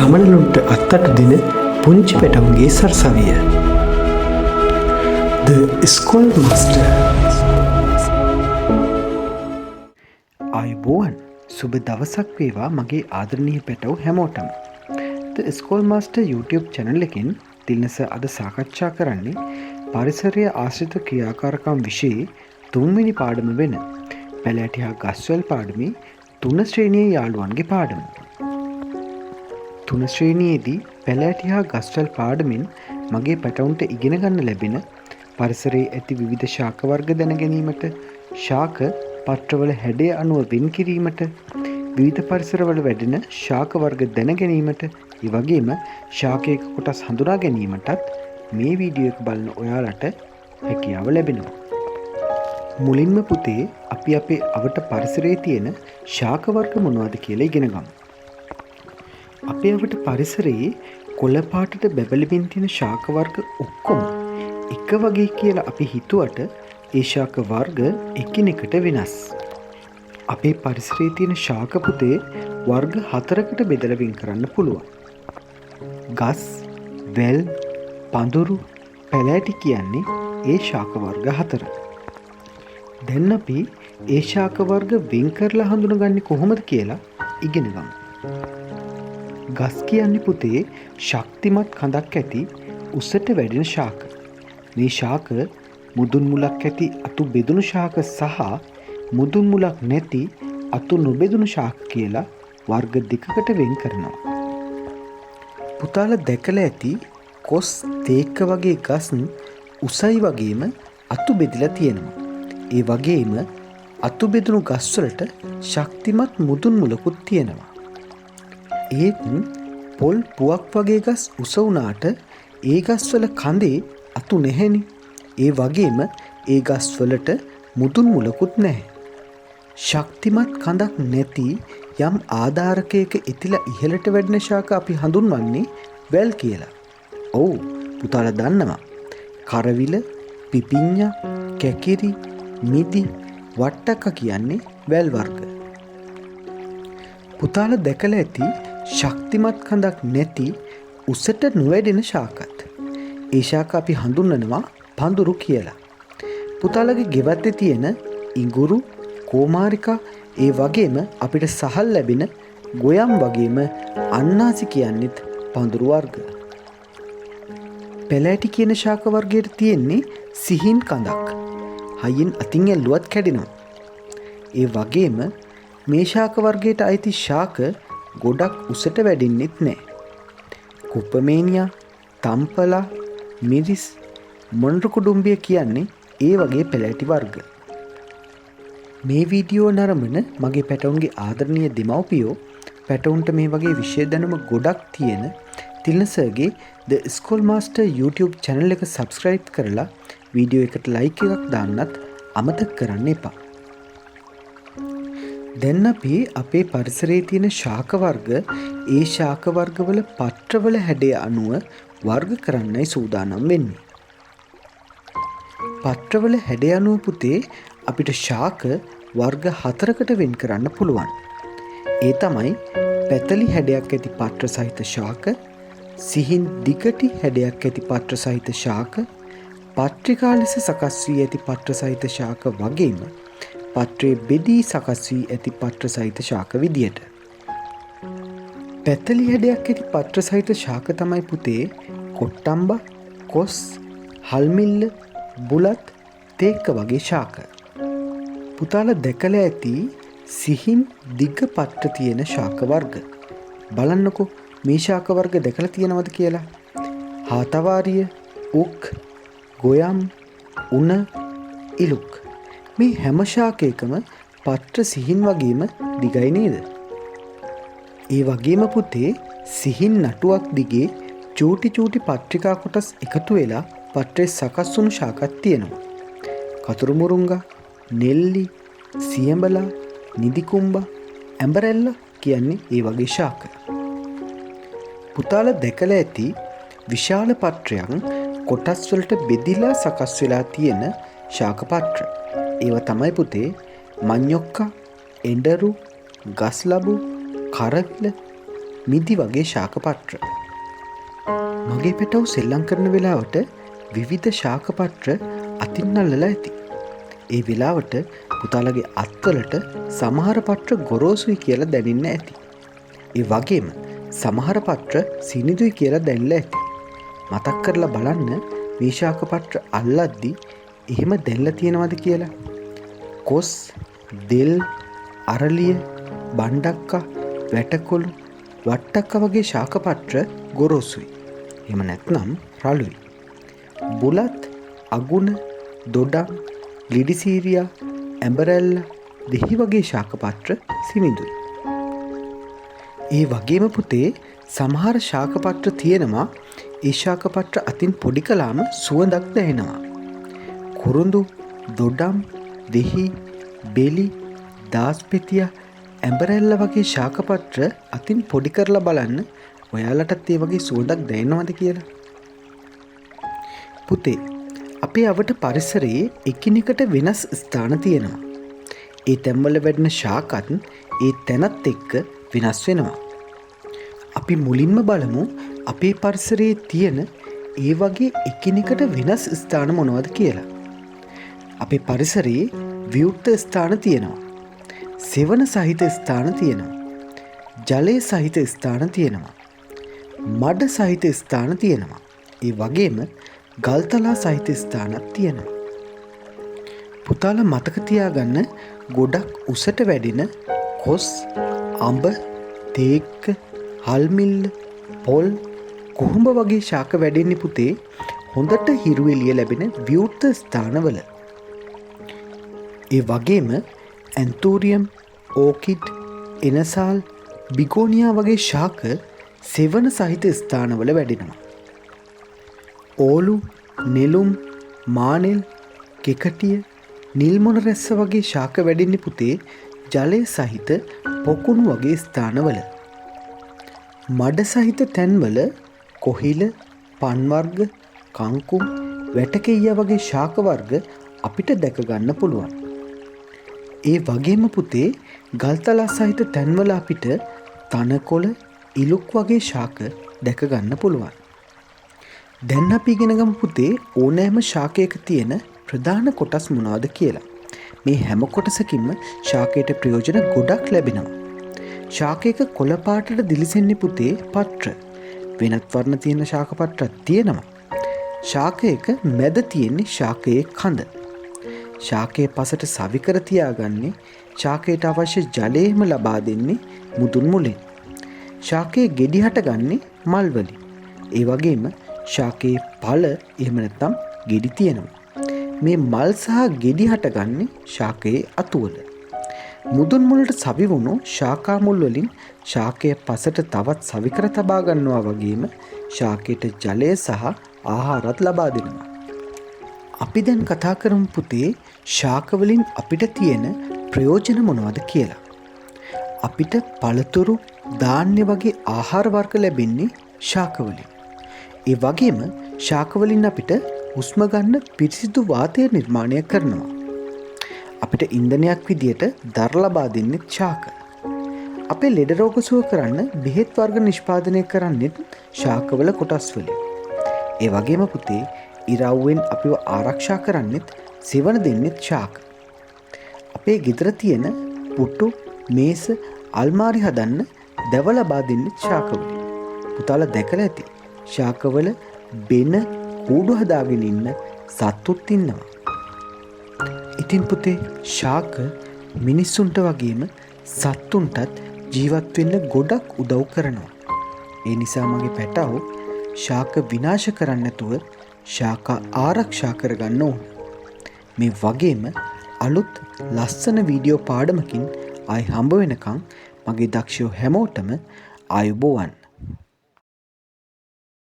සමනලුන්ට අත්තට දෙන පුංචි පැටවුන්ගේ සරසවිය. The School Master. ආයුබෝවන්, සුබ දවසක් වේවා මගේ ආදරණීය පැටවු හැමෝටම. The School Master YouTube channel එකෙන් තිල්නස අද සාකච්ඡා කරන්නේ පරිසරය ආශ්‍රිත ක්‍රියාකාරකම් විෂයේ 3 වෙනි පාඩම වෙන පැලෑටි හා ගස්වැල් පාඩමේ 3 ශ්‍රේණියේ යාළුවන්ගේ පාඩම. 3 ශ්‍රේණියේදී පැලෑටි හා ගස්වැල් පාඩමින් මගේ පැටවුන්ට ඉගෙන ගන්න ලැබෙන පරිසරයේ ඇති විවිධ ශාක වර්ග දැන ගැනීමට, ශාක පත්‍රවල හැඩය අනුව වෙන් කිරීමට, විවිධ පරිසරවල වැඩෙන ශාක වර්ග දැන ගැනීමට, ඒ වගේම ශාකයක කොටස් හඳුනා ගැනීමටත් මේ වීඩියෝ එක බලන ඔයාලට හැකියාව ලැබෙනවා. මුලින්ම පුතේ අපි අපේ අවට පරිසරයේ තියෙන ශාක වර්ග මොනවද කියලා ඉගෙන ගමු. අපේ අවට පරිසරයේ කොළ පාටට බැබලෙමින් තියෙන ශාක වර්ග ඔක්කොම එක වගේ කියලා අපි හිතුවට ඒ ශාක වර්ග එකිනෙකට වෙනස්. අපේ පරිසරයේ තියෙන ශාක පුතේ වර්ග 4කට බෙදලා වෙන් කරන්න පුළුවන්. ගස්, වැල්, පඳුරු, පැලෑටි කියන්නේ ඒ ශාක වර්ග 4. දැන් අපි ඒ ශාක වර්ග වෙන් කරලා හඳුනගන්නේ කොහොමද කියලා ඉගෙන ගමු. ගස් කියන්නේ පුතේ ශක්තිමත් කඳක් ඇති උසට වැඩෙන ශාක. මේ ශාක මුදුන් මුලක් ඇති අතු බෙදුණු ශාක සහ මුදුන් මුලක් නැති අතු නොබෙදුණු ශාක කියලා වර්ග දෙකකට වෙන් කරනවා. පුතාලා දැකලා ඇති කොස්, තේක්ක වගේ ගස් උසයි වගේම අතු බෙදලා තියෙනවා. ඒ වගේම අතු බෙදුණු ගස් වලට ශක්තිමත් මුදුන් මුලකුත් තියෙනවා. ඒත් පොල් පුවක් වගේ ගස් උස වුණාට ඒ ගස් වල කඳේ අතු නැහෙනි. ඒ වගේම ඒ ගස් වලට මුදුන් මුලකුත් නැහැ. ශක්තිමත් කඳක් නැති යම් ආධාරකයක ඉතිලා ඉහළට වැඩෙන ශාක අපි හඳුන්වන්නේ වැල් කියලා. ඔව් පුතාලා දන්නවා. කරවිල, පිපිඤ්ඤා, කැකිරි, මිදි, වට්ටක්ක කියන්නේ වැල් වර්ග. පුතාලා දැකලා ඇති ශක්තිමත් කඳක් නැති උසට නොවැඩෙන ශාකත්. ඒ ශාක අපි හඳුන්වනවා පඳුරු කියලා. පුතාලගේ ගෙවත්තේ තියෙන ඉඟුරු, කෝමාරිකා, ඒ වගේම අපිට සහල් ලැබෙන ගොයම් වගේම අන්නාසි කියන්නේත් පඳුරු වර්ග. පැලෑටි කියන ශාක වර්ගයට තියෙන්නේ සිහින් කඳක්. හයියෙන් අතින් ඇල්ලුවත් කැඩෙනවා. ඒ වගේම මේ ශාක වර්ගයට අයිති ශාක ගොඩක් උසට වැඩෙන්නෙත් නැහැ. කුපමේනියා, තම්පලා, මිරිස්, මොණරු කුඩුම්බිය කියන්නේ ඒ වගේ පැලෑටි වර්ග. මේ වීඩියෝ නරඹන මගේ පැටවුන්ගේ ආදරණීය දෙමව්පියෝ පැටවුන්ට මේ වගේ විෂය දැනුම ගොඩක් තියෙන තිල්නසර්ගේ The School Master YouTube channel එක subscribe කරලා වීඩියෝ එකට like එකක් දාන්නත් අමතක කරන්න එපා. දැන් අපි අපේ පරිසරයේ තියෙන ශාක වර්ග ඒ ශාක වර්ගවල පත්‍රවල හැඩය අනුව වර්ග කරන්නයි සූදානම් වෙන්නේ. පත්‍රවල හැඩය අනුව පුතේ අපිට ශාක වර්ග 4කට වෙන් කරන්න පුළුවන්. ඒ තමයි පැතලි හැඩයක් ඇති පත්‍ර සහිත ශාක, සිහින් දිගටි හැඩයක් ඇති පත්‍ර සහිත ශාක, පත්‍රිකා ලෙස සකස් වී ඇති පත්‍ර සහිත ශාක වගේම පත්‍රයේ බෙදී සකස් වී ඇති පත්‍ර සහිත ශාක විදියට. පැතලි හැඩයක් ඇති පත්‍ර සහිත ශාක තමයි පුතේ කොට්ටම්බා, කොස්, හල්මිල්ල, බුලත්, තේක්ක වගේ ශාක. පුතාලා දැකලා ඇති සිහින් දිග පත්‍ර තියෙන ශාක වර්ග. බලන්නකෝ මේ ශාක වර්ග දැකලා තියෙනවද කියලා? හාතවාරිය, උක්, ගොයම්, උණ, ඉලුක්. මේ හැම ශාකයකම පත්‍ර සිහින් වගේම දිගයි නේද? ඒ වගේම පුතේ සිහින් නටුවක් දිගේ චූටි චූටි පත්‍රිකා කොටස් එකතු වෙලා පත්‍රයේ සකස් වුණු ශාකක් තියෙනවා. කතුරු මුරුංගා, නෙල්ලි, සියඹලා, නිදිකුම්බා, ඇඹරැල්ල කියන්නේ ඒ වගේ ශාක. පුතාලා දැකලා ඇති විශාල පත්‍රයන් කොටස් වලට බෙදිලා සකස් වෙලා තියෙන ශාක පත්‍ර. ඒවා තමයි පුතේ මඤ්ඤොක්කා, එඬරු, ගස්ලබු, කරවිල, මිදි වගේ ශාකපත්‍ර. මගේ පැටව් සෙල්ලම් කරන වෙලාවට විවිධ ශාකපත්‍ර අතින් අල්ලලා ඇති. ඒ වෙලාවට පුතාලගේ අත්වලට සමහර පත්‍ර ගොරෝසුයි කියලා දැනෙන්න ඇති. ඒ වගේම සමහර පත්‍ර සිනිදුයි කියලා දැනලා ඇති. මතක් කරලා බලන්න මේ ශාකපත්‍ර අල්ලද්දී එහෙම දැනලා තියෙනවද කියලා. කොස්, දෙල්, අරලිය, බණ්ඩක්කා, වැටකොළු, වට්ටක්කා වගේ ශාකපත්‍ර ගොරෝසුයි. එහෙම නැත්නම් රළුයි. බුලත්, අගුණ, දොඩම්, ලිඩිසීරියා, ඇඹරැල්ලා, දෙහි වගේ ශාකපත්‍ර සිනිඳුයි. ඒ වගේම පුතේ සමහර ශාකපත්‍ර තියෙනවා ඒ ශාකපත්‍ර අතින් පොඩි කළාම සුවඳක් දැනෙනවා. කුරුඳු, දොඩම්, දෙහි, බෙලි, දාස්පෙතිය, ඇඹරැල්ල වගේ ශාකපත්‍ර අතින් පොඩි කරලා බලන්න ඔයාලටත් ඒ වගේ සුවඳක් දැනෙනවද කියලා. පුතේ අපේ අවට පරිසරයේ එකිනෙකට වෙනස් ස්ථාන තියෙනවා. ඒ තැන්වල වැඩෙන ශාකත් ඒ තැනත් එක්ක වෙනස් වෙනවා. අපි මුලින්ම බලමු අපේ පරිසරයේ තියෙන ඒ වගේ එකිනෙකට වෙනස් ස්ථාන මොනවද කියලා. අපේ පරිසරයේ විවෘත ස්ථාන තියෙනවා. සෙවන සහිත ස්ථාන තියෙනවා. ජලය සහිත ස්ථාන තියෙනවා. මඩ සහිත ස්ථාන තියෙනවා. ඒ වගේම ගල්තලා සහිත ස්ථානත් තියෙනවා. පුතාලා මතක තියාගන්න ගොඩක් උසට වැඩෙන කොස්, අඹ, තේක්ක, හල්මිල්ල, පොල්, කොහොඹ වගේ ශාක වැඩෙන්නේ පුතේ හොඳට හිරු එළිය ලැබෙන විවෘත ස්ථානවල. ඒ වගේම ඇන්තූරියම්, ඕකිඩ්, එනසාල්, බිගෝනියා වගේ ශාක සෙවන සහිත ස්ථානවල වැඩෙනවා. ඕලු, නෙළුම්, මානෙල්, කෙකටිය, නිල්මොන රැස්ස වගේ ශාක වැඩෙන්නේ පුතේ ජලය සහිත පොකුණු වගේ ස්ථානවල. මඩ සහිත තැන්වල කොහිල, පන් වර්ග, කංකුම්, වැටකෙයියා වගේ ශාක වර්ග අපිට දැක ගන්න පුළුවන්. ඒ වගේම පුතේ ගල්තලා සහිත තැන්වල අපිට තනකොළ, ඉලුක් වගේ ශාක දැක ගන්න පුළුවන්. දැන් අපි ඉගෙන ගමු පුතේ ඕනෑම ශාකයක තියෙන ප්‍රධාන කොටස් මොනවද කියලා. මේ හැම කොටසකින්ම ශාකයට ප්‍රයෝජන ගොඩක් ලැබෙනවා. ශාකයක කොළ පාටට දිලිසෙන්නේ පුතේ පත්‍ර. වෙනත් වර්ණ තියෙන ශාකපත්‍රත් තියෙනවා. ශාකයක මැද තියෙන්නේ ශාකයේ කඳ. ශාකයේ පසට සවිකර තියාගන්නේ ශාකයට අවශ්‍ය ජලයම ලබා දෙන්නේ මුදුන් මුලින්. ශාකයේ ගෙඩි හටගන්නේ මල් වලින්. ඒ වගේම ශාකයේ ඵල එහෙම නැත්නම් ගෙඩි තියෙනවා. මේ මල් සහ ගෙඩි හටගන්නේ ශාකයේ අතුවල. මුදුන් මුලට සවි වුණු ශාකා මුල් වලින් ශාකයේ පසට තවත් සවිකර තබා ගන්නවා වගේම ශාකයට ජලය සහ ආහාරත් ලබා දෙනවා. අපි දැන් කතා කරමු පුතේ ශාක වලින් අපිට තියෙන ප්‍රයෝජන මොනවද කියලා. අපිට පළතුරු, ධාන්‍ය වගේ ආහාර වර්ග ලැබෙන්නේ ශාක වලින්. ඒ වගේම ශාක වලින් අපිට හුස්ම ගන්න පිරිසිදු වාතය නිර්මාණය කරනවා. අපිට ඉන්ධනයක් විදියට දර ලබා දෙන්නේ ශාක. අපේ ලෙඩ රෝග සුව කරන්න බෙහෙත් වර්ග නිෂ්පාදනය කරන්නේත් ශාකවල කොටස් වලින්. ඒ වගේම පුතේ ඉරව්වෙන් අපිව ආරක්ෂා කරන්නෙත් සෙවන දෙන්නෙත් ශාක. අපේ ගෙදර තියෙන පුටු, මේස, අල්මාරි හදන්න දැව ලබා දෙන්නෙත් ශාකවලින්. පුතාලා දැකලා ඇති ශාකවල බෙන කූඩු හදාගෙන ඉන්න සත්තුත් ඉන්නවා. ඉතින් පුතේ ශාක මිනිස්සුන්ට වගේම සත්තුන්ටත් ජීවත් වෙන්න ගොඩක් උදව් කරනවා. ඒ නිසා මගේ පැටව් ශාක විනාශ කරන්න නැතුව ශාක ආරක්ෂා කරගන්න ඕන. මේ වගේම අලුත් ලස්සන වීඩියෝ පාඩමකින් ආයි හම්බ වෙනකන් මගේ දක්ෂයෝ හැමෝටම ආයුබෝවන්.